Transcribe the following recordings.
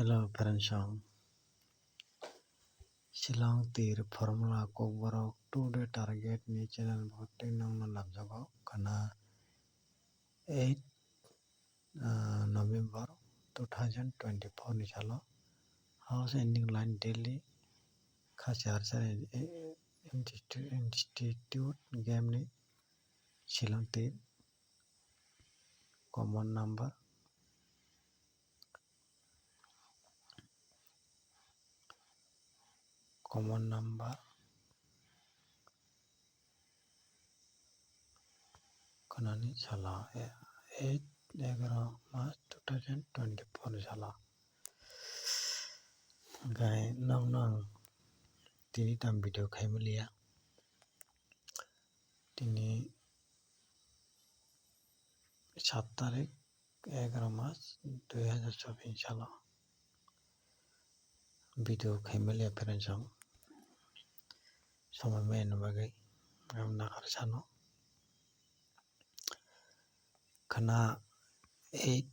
Hello, parents. Shillong Teer formula ko borok today target ni channel bhote nong no labjago kana 8 November 2024 ni chalo house ending line daily khachar institute game ni Shillong Teer common number kanani chala 8/11 March 2024 chala gai nong tini tam video khaimaliya tini 7 তারিখ 11 March 2024 সাল video খাইমেলিয়া ফেরেনসং সময় main বাগै আমনা খারসানো খানা 8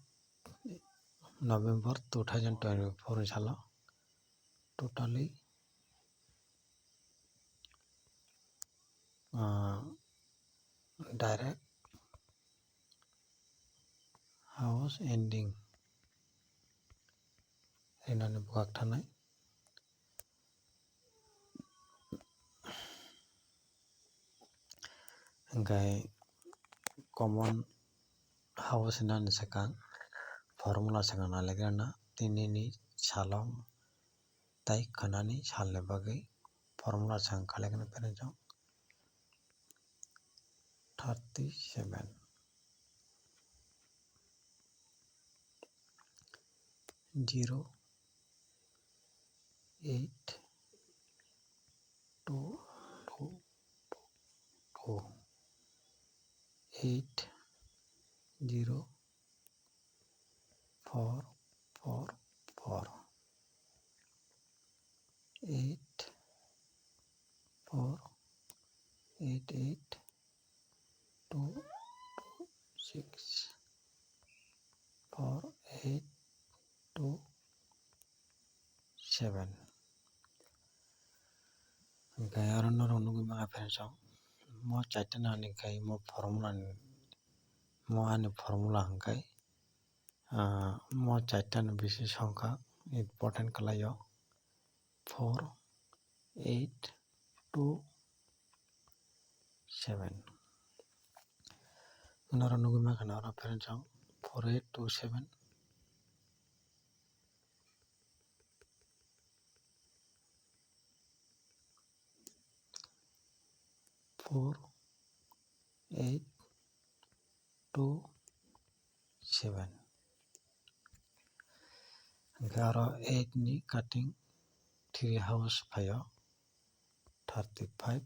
November 2024 সাল totally direct house ending enani bukak thanai gai common house enani sakang formula sakang nalegrana tinini salom tai khanani salne bagai formula sang khalegna perenjong 37 0 8 2 2 2 8 0 4 4 4 8 4 8 8 2 6 4 8 2 7 gai aron nugi mga pensong mo chaita nani gai mo formula hangkai mo chaita ni bisi songkha important kalayo 4 8 2 7 nara nugi mga nara pensong 4 8 2 7 4 8 2 7 garo 8 ni cutting 3 house payo 35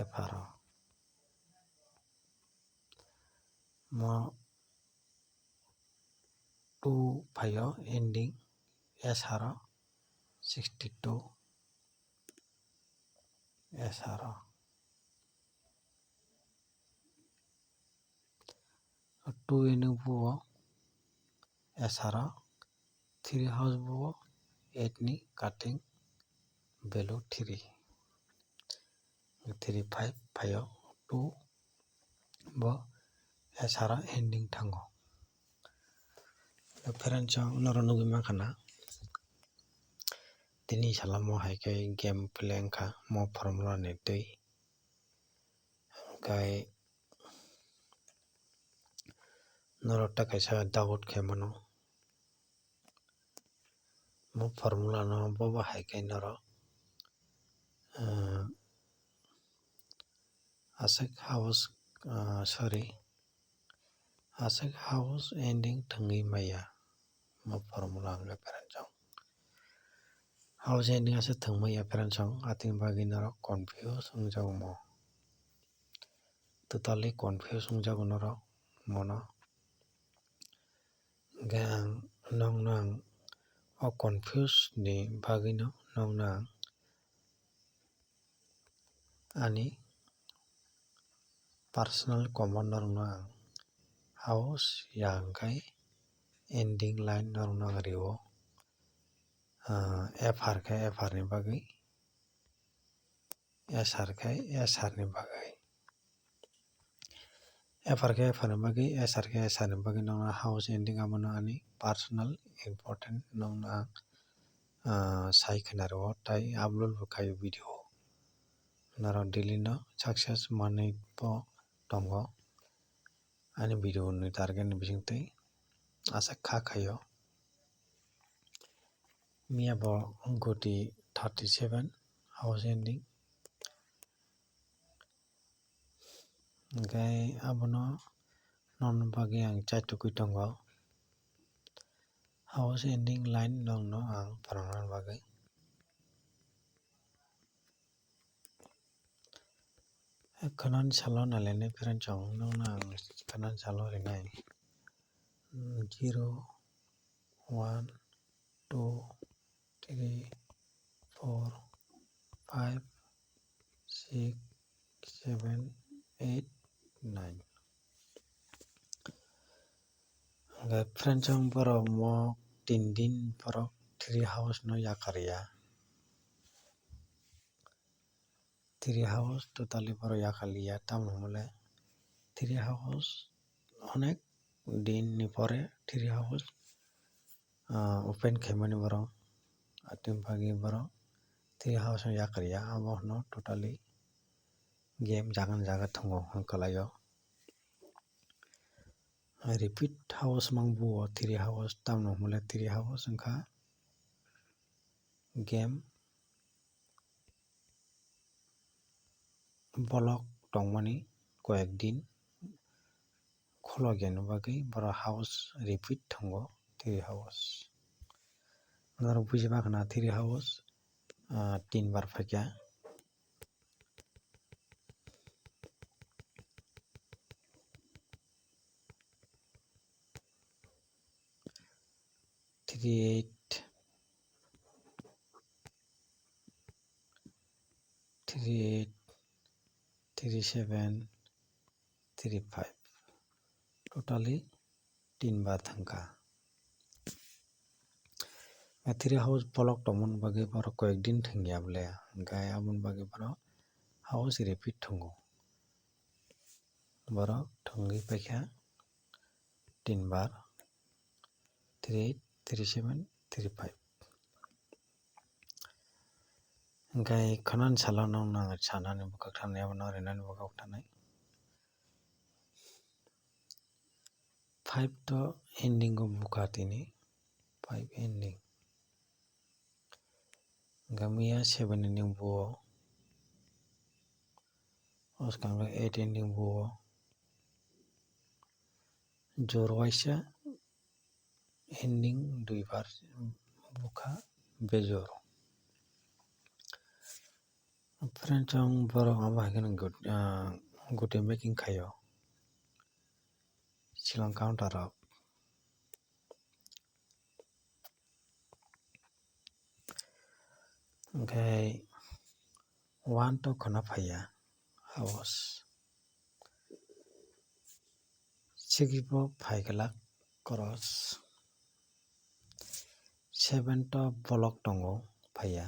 F/R mo 2 payo ending S/R 62 S/R 2 ending buo S/R 3 house buo 8 ni cutting below 3 35 payo 2 bo S/R ending thango perenjong noro nugi makana tini salamo haikai game play angkha mo formula ni tei gai noro ta kaisa doubt khaimano mo formula no bobo haikai noro asek house ending thangui maya mo formula angka perenjong house ending ase thangmaya perenjong ating bagi noro confuse ungjago mo totally confuse ungjago noro mono gang nong o confuse ni bagi no nong ani personal commander no house yang kai ending line norong nagario FR kai FR ni bagui SR kai SR ni bagui FR kai FR ni bagui SR kai SR ni bagui nongna house ending abono ani personal important nongna sai khainaro tai upload bo khayo video naro daily no success manui po tongo ani video ni target ni bisingtwi asa khayo Mia bo Gutti 37 house ending Gai abono non bagi ang chaitukui tongo house ending line nong no ang parangna bagi kanan salo nalene peren chong nong na ang kanan salo ringai 0 1 2 3 4 5 6 7 8 9 Gai peren chong borok mo din borok tree house no yakaria tree house totally borok yakalia tamoni mole tree house onek din ni pore tree house open khaimani borok atim bagi borok tree house no yakaria abo no totally game jagan jaga tongo hongkalayo repeat house mangbuo tree house tamno mole tree house wngkha game bolok tongmani koyek din khulogya ni bagui borok house repeat tongo tree house norok bujiba khana tree house 3 bar faikha 38 38 37 35 totally 3 bar thangkha tree house bolok tongmani bagui borok koyek din thangya bole gai aboni bagui borok house repeat tongo borok thangui paikha 3 bar 38 37 35 gai khanan salo nongna sanani bukak thanai abono rinani bukak thanai 5 to ending o buka tini 5 ending gamia 7 ending buo oskang 8 ending buo jor waisa ending 2 bar buka bejor peren chong borok abo haikhe Gutti making khayo shillong counter rok gai 1 to khona phaiya house 6 bo phaikhalak cross 7 to bolok tongo phaiya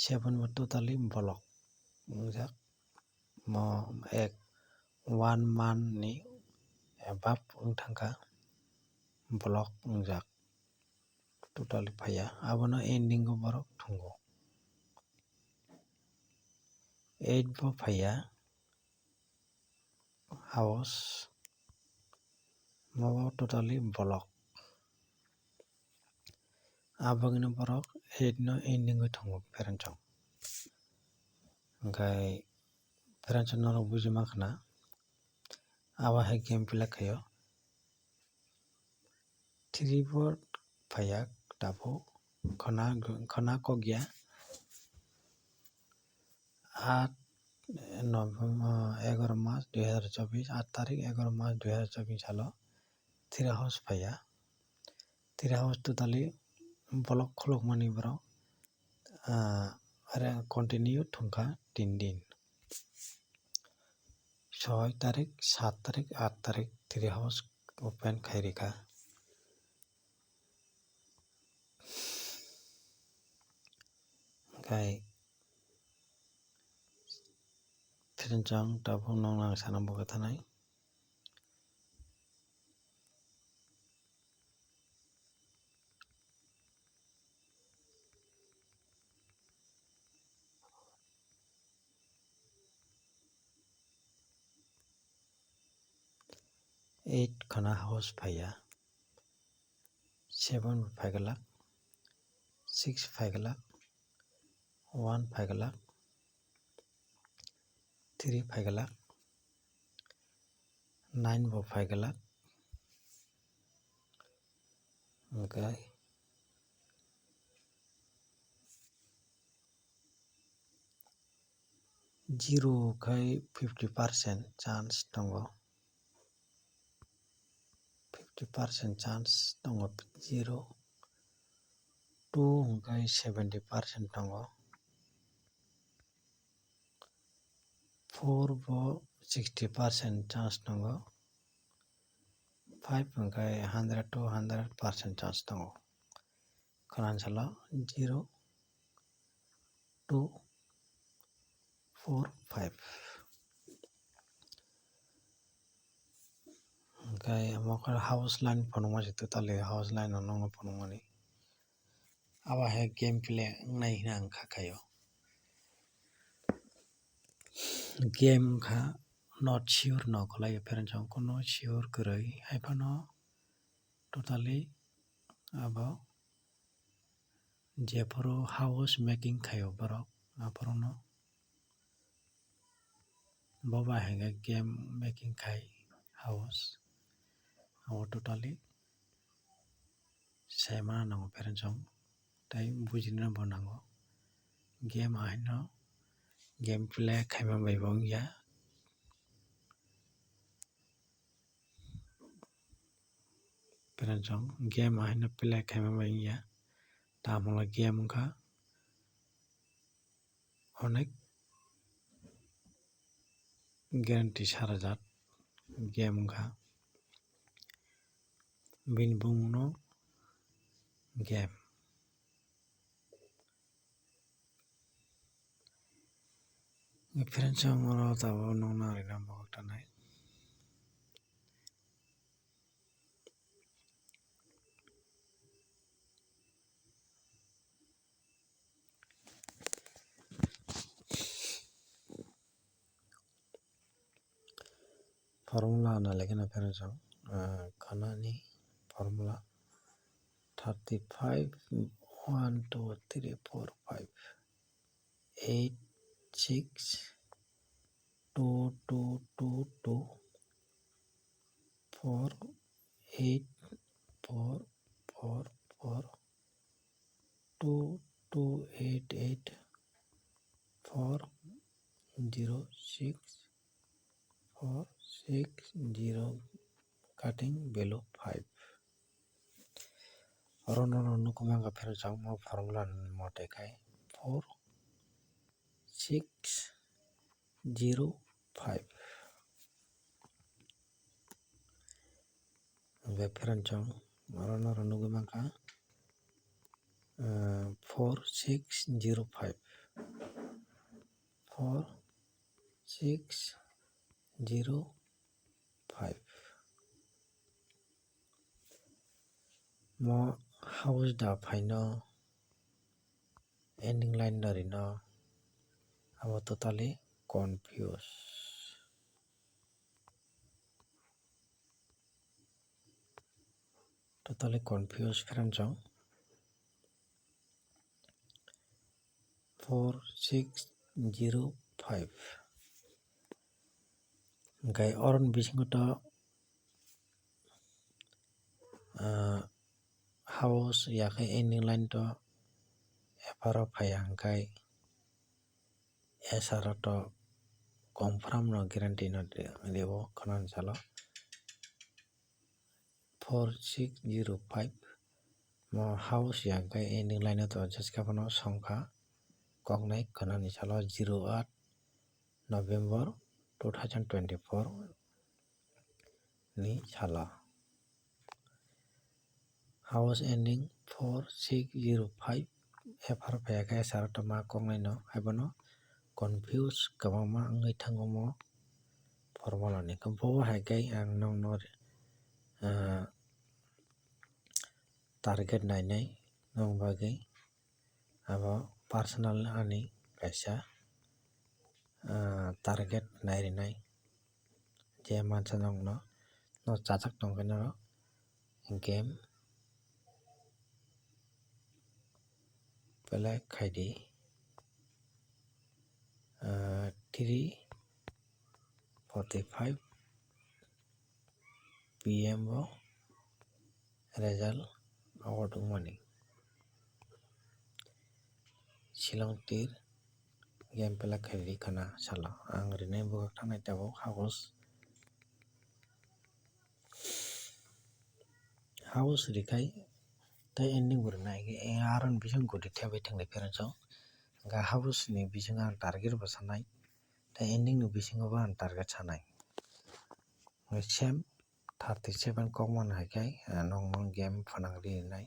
7 bo totally bolok ungjak mo ek 1 man ni above wngthangkha block ungjak totally phaiya abono ending o borok thungo 8 bo phaiya house mobo totally bolok abogini borok 8 no ending o thungo peren chong gai peren chong norok bujima khana abo hai game pila khayo 3 bo phaiya tapo khana kogya 8 11 मार्च 2024 8 तारिख 11 मार्च 2024 सालो tree house phaiya tree house totally bolok khulukmani borok continue thungkha 3 din 6 tarik 7 tarik 8 tarik tree house open khairikha। Kai Firenjang tabung nong nang sanam boga thanai 8 khana house phaya 7 phagalak 6 phagalak 1 phagalak 3 phagalak 9 bo phagalak okay 0 khai 50% chance tongo 50% chance tongo 0 2 khai 70% tongo 4 bo 60% chance tongo 5 khai 100 to 100% chance tongo kanan sala 0 2 4 5 okay amokar house line phonoma jitu tale house line no phonoma ni aba he game play nai na ang khakayo game kha not sure no kholai parents jong kono sure koroi haifano totally abo jeporo house making khayo borok aporono boba henge game making khai house abo totally sema nango parents jong tai bujina bonango game ahino game play khaima bai bong ya parents jong game ahino play khaima bai ya tamala game kha onek guarantee sarajat game kha bin bungno game parents jong oro tabo nongna rina bok tanai formula na legena parents jong khana ni formula 35 1 2 3 4 5 8 6 2 2 2 2 4 8 4 4 4 2 2 8 8 4 0 6 4 6 0 cutting below 5 rono rono kumanga phero jang mo formula mote kai 4 6 0 5 ve phero jang rono rono kumanga 4 6 0 5 4 6 0 5 mo house da phaino ending line dari no abo totally confused friend jong 4 6 0 5 gai oron bisingo to house yakai ending line to eparo phaya gai esara to confirm no guarantee no debo kanan salo 4 6 0 5 mo house yakai ending line to jaska pano songkha koknai kanani salo 08 November 2024 ni sala house ending 4605 FR faiyakhai SR to ma kongnai no haibano confuse kwbangma wngwi thango formula ni bo haikhai ang nongno target nainai nong bagwi abo personal ani kaisa target nairinai je mansa nongno no chachak tongkhe no game play khaidi 3:45 PM o result award wngmani Shillong Teer game play khaidi kana salo ang rinai bwkhak thangnai tabuk house rikai tei ending bo rinai aroni bising Gutti thebai thangnai pherensong hingke house ni bisingo ang target bo sanai tei ending ni bisingo bo ang target sanai same 37 kokmani haikhai nongno game phanang rinai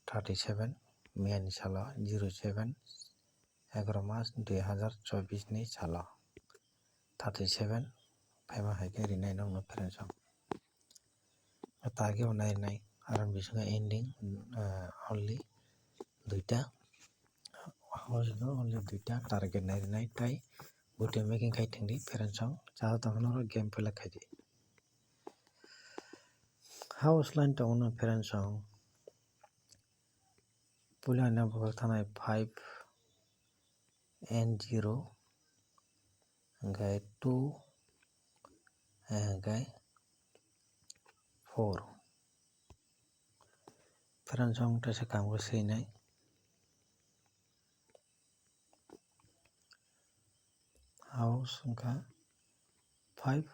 37 May ni salo 07 11 March 2024 ni salo 37 phaima haikhai rinai nongno pherensong target bo nairinai aroni bisingo ending only duita house no only duita target nairinai tei Gutti making khai tingdi pherensong chawai tongkha noro game play khaidi house line tongo no pherensong puila no bwkhak thangnai 5 and 0 hingkhai 2 hingkhai 4 pherensong teisa kam khe swinai house wngkha 5-0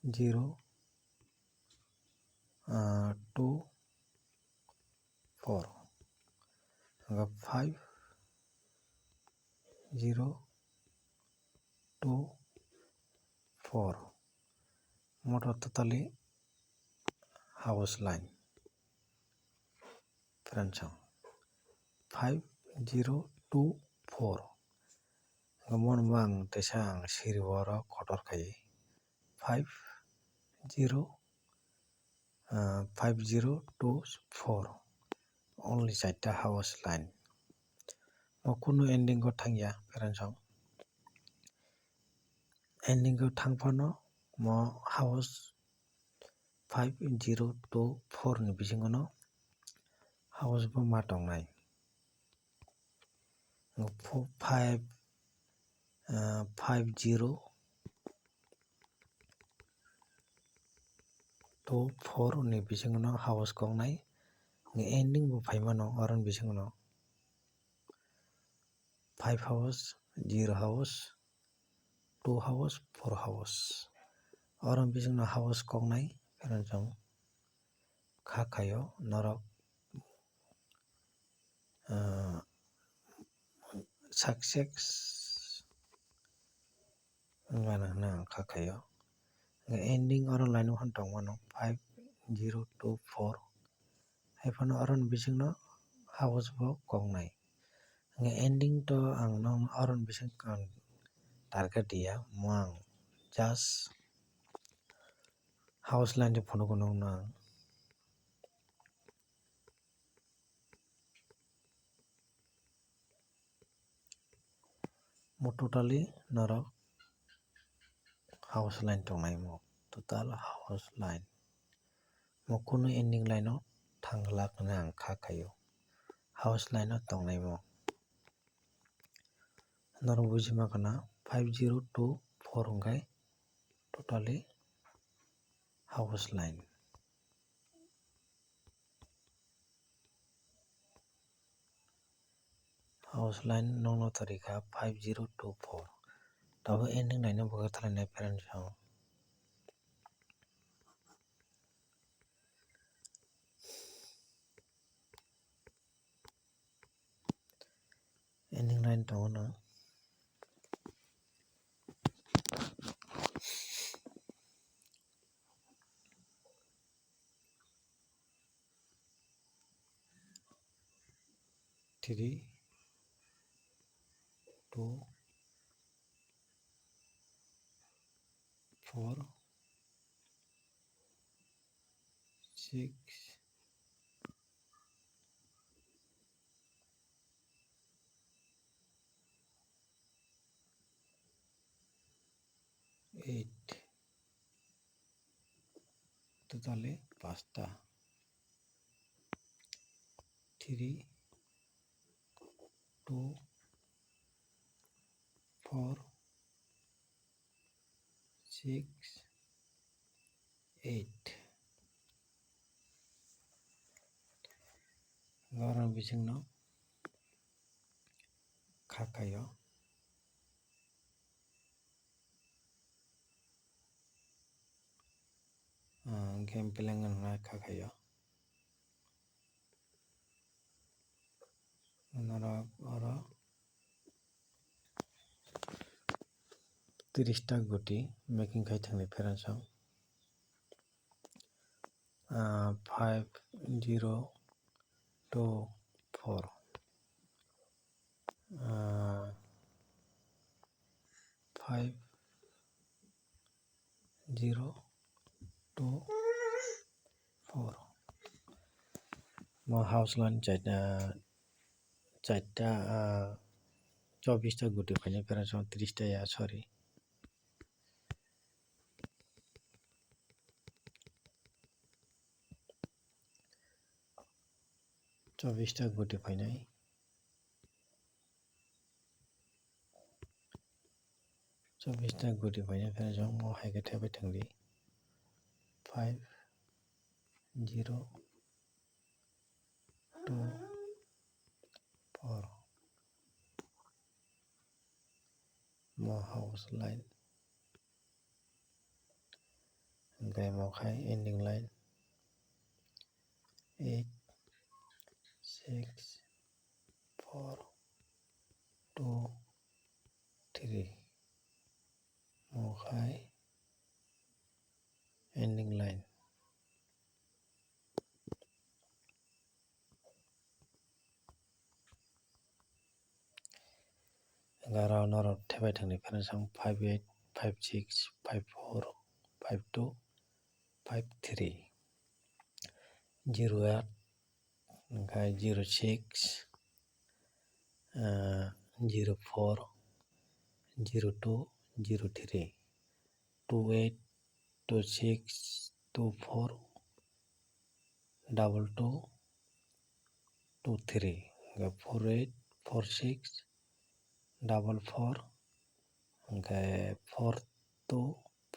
0 2 4 hingkha 5-0 2 4 moto totally house line pherensong 5-0-2-4 mono ang teisa siri oro kotor khai 5-0-2-4 only chaita house line o kuno ending o thangya pherensong ending o thangfano mo house 5-0-2-4 ni bisingo no house bo ma tongnai 5-0-2-4 ni bisingo no house kongnai ending bo phaimano aroni bisingo no 5 house 0 house 2 house 4 house aroni bisingo no house kongnai pherensong kha khaio norok success wngmano hinui ang kha khaio ending oro line o tongmano 5-0-2-4 haifano aroni bisingno house bo kongnai ending to ang aroni bising target dia mo ang just house line ni phonugo nongno ang mo totally norok house line tongnai mo total house line mo kuno ending line o thanglak hinui ang kha khaio house line o tongnai mo norok bujiman kana 5-0-2-4 hingkhai totally house line nongno tarikha 5-0-2-4 tabo ending line o bwkhak thangnaina pherensong ending line tongo no 3 2 4 6 8 টোটালে 5টা 3 2 4 6 8 Garang bisingno khakayo game pelangan na khakayo nara ora 30টা গুটি making খাই থাকলে ফেরানসাং 5 0 2 4 5 0 2 4 mo house line চারটা 24টা গুটি ফাইনে ফেরানসাং 30টা sorry 24টা গুটি ফাইনাই 24টা গুটি ফাইনাই ফেরানসাং mo হাইকে ঠেবাই থাকলি 5 0 2 4 mo house line gai mo khai ending line 8 6 4 2 3 mo khai ending line Gara noro tebai thangni feransang 58 56 54 52 53 08 gai 06 04 02 03 28 26 24 22 23 gai 48 46 44 gai 42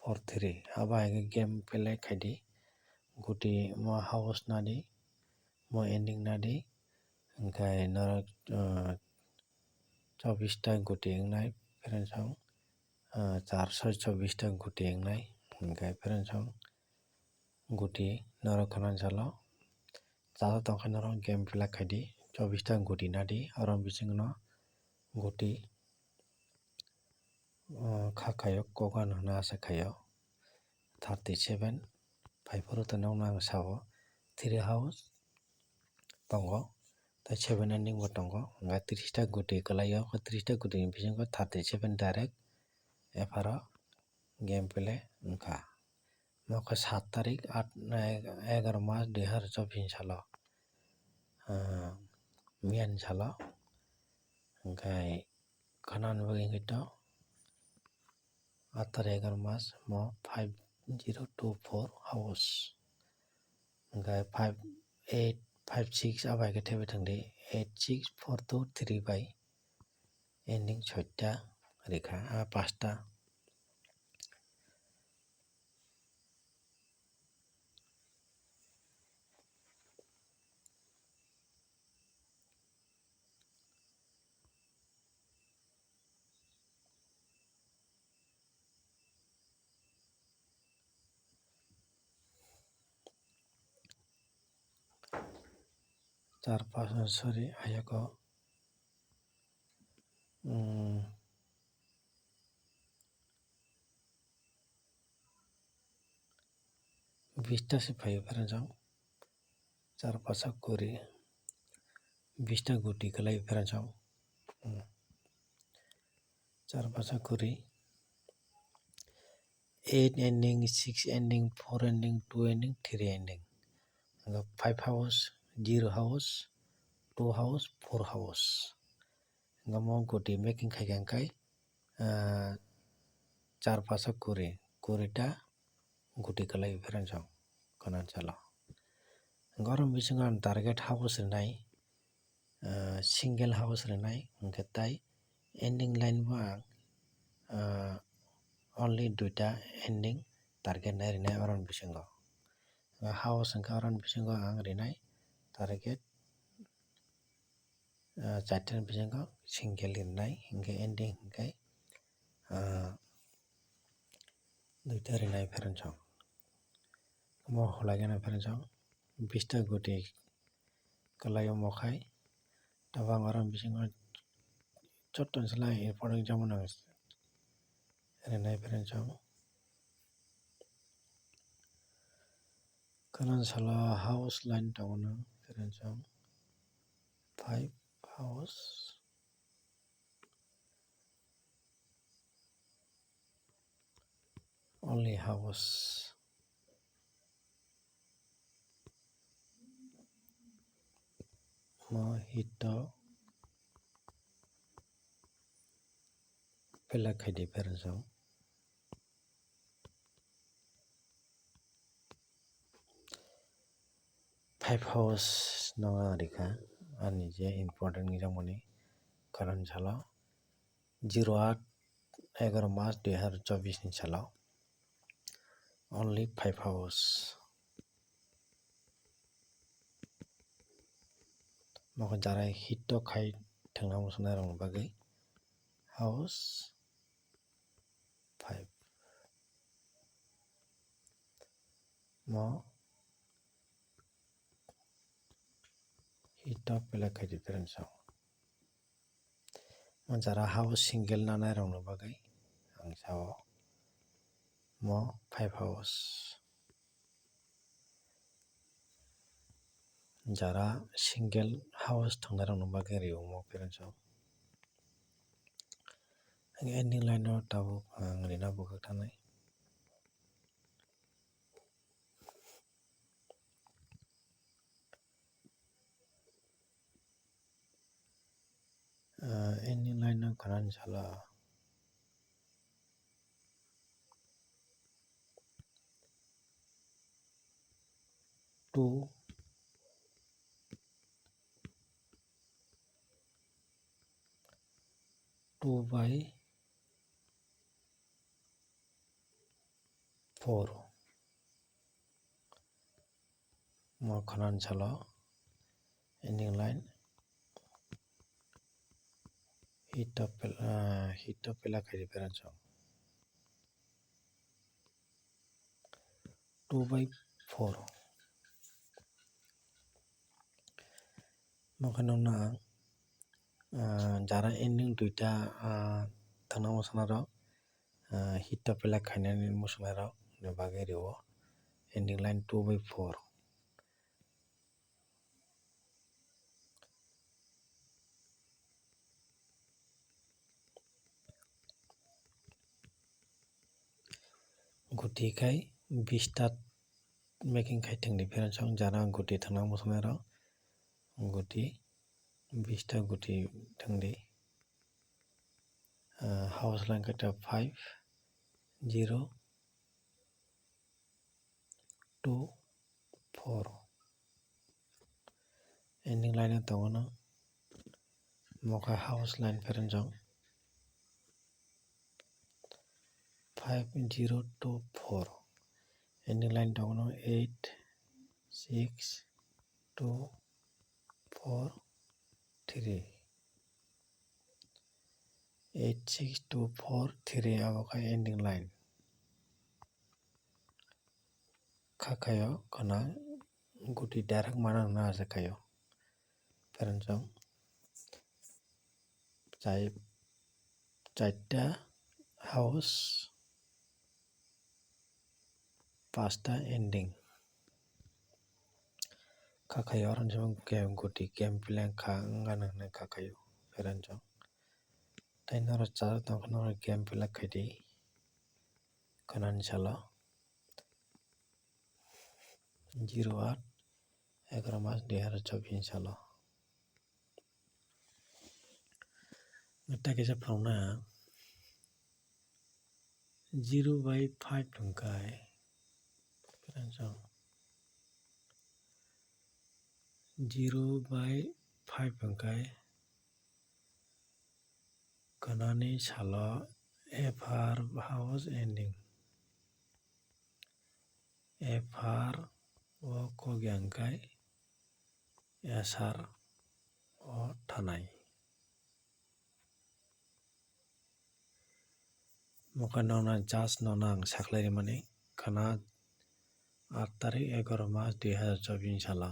43 aba hai game pelai khaidi guti mo house nadi mo ending nadi gai nara 24টা গুটি engnai feransang 424টা গুটি engnai gai feransang guti nara khanan salo chata tongkhai naro game pelai khaidi 24টা গুটি nadi arom bisingno guti khakayo kogan hona asakhayo 37 5 tanong nang sao 3 house tongo tai 7 ending bo tongo nga 30টা গুটি kalayo 30টা গুটি ni bisingo 37 direct efaro game play wngkha nokho 7 tarik 11 mas 2024 salo miyan salo hingkai khana ni bagui wngkhi to 8 tarik 11 mas mo 5024 house hingkai 58 56 abai khe tebai thangdi 86423 bai ending 6টা rekha 5টা চার পাঁচ sorry ayako 20টা se phaio feransang 4 5 20 20টা গুটি kelai peransang 4 kuri 8 ending 6 ending 4 ending 2 ending 3 ending 5 house 0 house 2 house 4 house mo guti making khaikan kai 4 kuri kurita guti kelai peransang kanan chala gorom bisingo target house renai single house renai hingke tai ending line bo ang only 2ta ending target nai renai oron bisingo house hingke oron bisingo ang renai target 4ta bisingo single renai hingke ending hingke 2ta renai peransang mo hulaigena peransang 20ta guti kelai mokhai tabang oron bisingo chotton selai important jamon ang renai peransang kanan sala house line tongono peransang 5 house only house mo hito pela khaidi peransang 5 house nonga rika ani je important jamoni karan sala 08 March 2024 ni sala only 5 hours moko jarai hito khai thangna musna rong bagai house 5 mo hito pela khaidi peransang mo jara house single nanai rong bagai ang sao mo 5 hours jara single house thangna rong bagai rio mo peransang ending line no tabo ang rina bukak thanai ending line no karan sala 2 by 4 mo kanan sala ending line hito pela khaidi peransang 2 by 4 mo kanong na jara ending 2ta thangna musna rok hito pela khainani musna rok ni bagai rio ending line 2 by 4 guti khai 20ta making khai thangni peransang jara guti thangna musna rok guti 20ta guti thangdi house line kata 5 0 2 4 ending line tongono moka house line peransang 5 0 2 4 ending line tongono 8 6 2 4 3 8 6 2 4 3 abokai ending line khakayo kana guti direct mana na jakayo peransang 4ta house 5ta ending Kakayo orang jong game guti game plan kangan nang kakayo peran jong. Tai noro char tong noro game plan kadi kanan chala 08 March 2024 साल ngata kesa phangna 0/5 thungkai peranjang 0/5 thungkai kanani salo FR house ending FR o kogyangkai SR o thanai Mokanona jas nonang saklai mani kana 8 तारिख 11 मार्च 2024 साल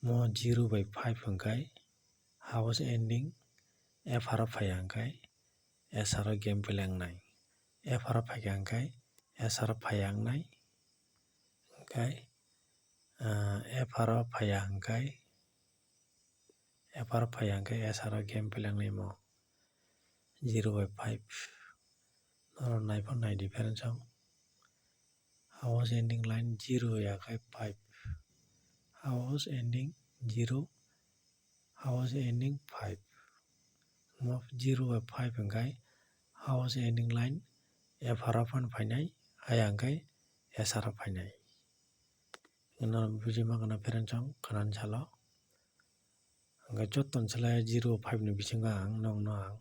mo 0/5 hangkai house ending FR phayangkai SR game pelangnai FR phayangkai SR phayangnai hangkai FR phayangkai SR game pelangnai mo 0/5 noro naifang nai difference house ending line 0 yakai 5 house ending 0 house ending 5 mo 0/5 hangkai house ending line FR fan phainai hayangkai SR phainai ngana bujima kana peranchang kanan salo hangkai joton chala 0/5 ni bisingo ang nongno ang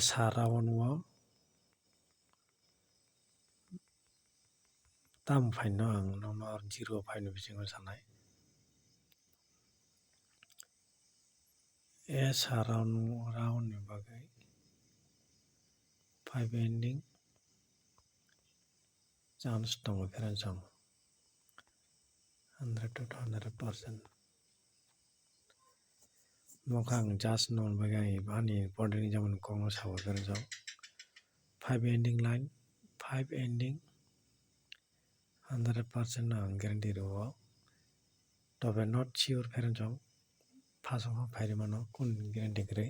SR rawano tam phaino ang nongno 0/5 ni bisingo sanai SR round ni bagai 5 ending chance tongo peranchang 100 to 100% mokang just non bagai bani important jaman kongo sawa peranchang 5 ending line 5 ending 100% ang guarantee ro tobe not sure peranchang pasang phairi mano kun guarantee kre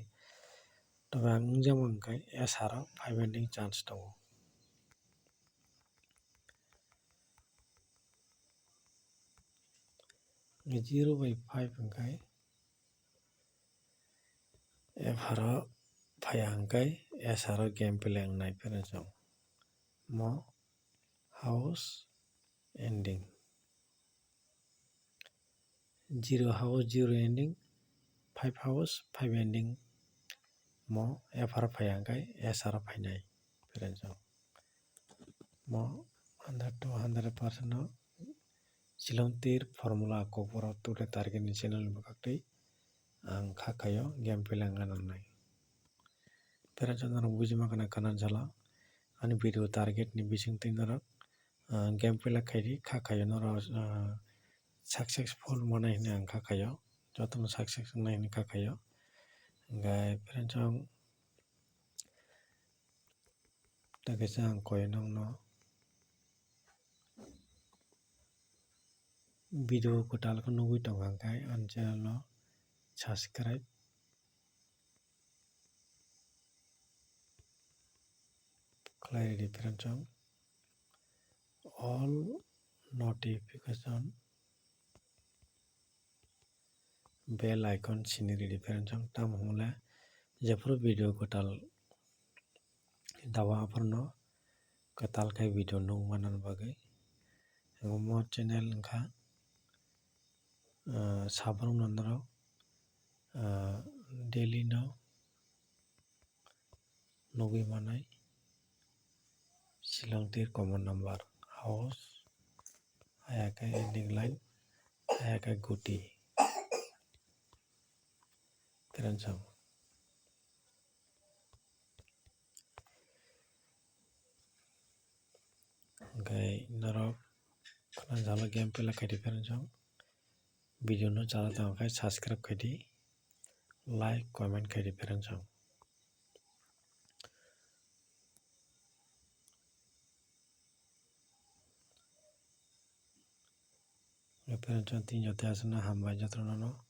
tobe ang jamon kai SR 5 ending chance tongo 0/5 hangkai FR phayangkai SR game pelang nai peranchang mo house ending 0 house 0 ending 5 house 5 ending mo FR phayangkai SR phainai peranchang mo 100 to 100% no Shillong Teer formula kopora tute target ni channel bakaktai ang khakayo game pelangan nai peranchang nang bujima kana kanan jala ani video target ni bising tinara game pelak khairi khakayo noro successful manai ni ang khakayo jotono success nai ni khakayo gai peranchang takisa ang koi nongno video kotal ko nugui tong hangkai an channel no subscribe khlai ready peranchang all notification bell icon sini ready peranchang tam hongla jepro video kotal dawa aporno kotal kai video nung manan bagai mo channel ngkha sabrong nandro daily no nugui manai Shillong Teer common number house ayakai ending line ayakai guti peranchang gai narok kana jala game pela kai peranchang video no chala tang kai subscribe kai di like comment kai di peranchang Pero tinjo te asna hamba jatro no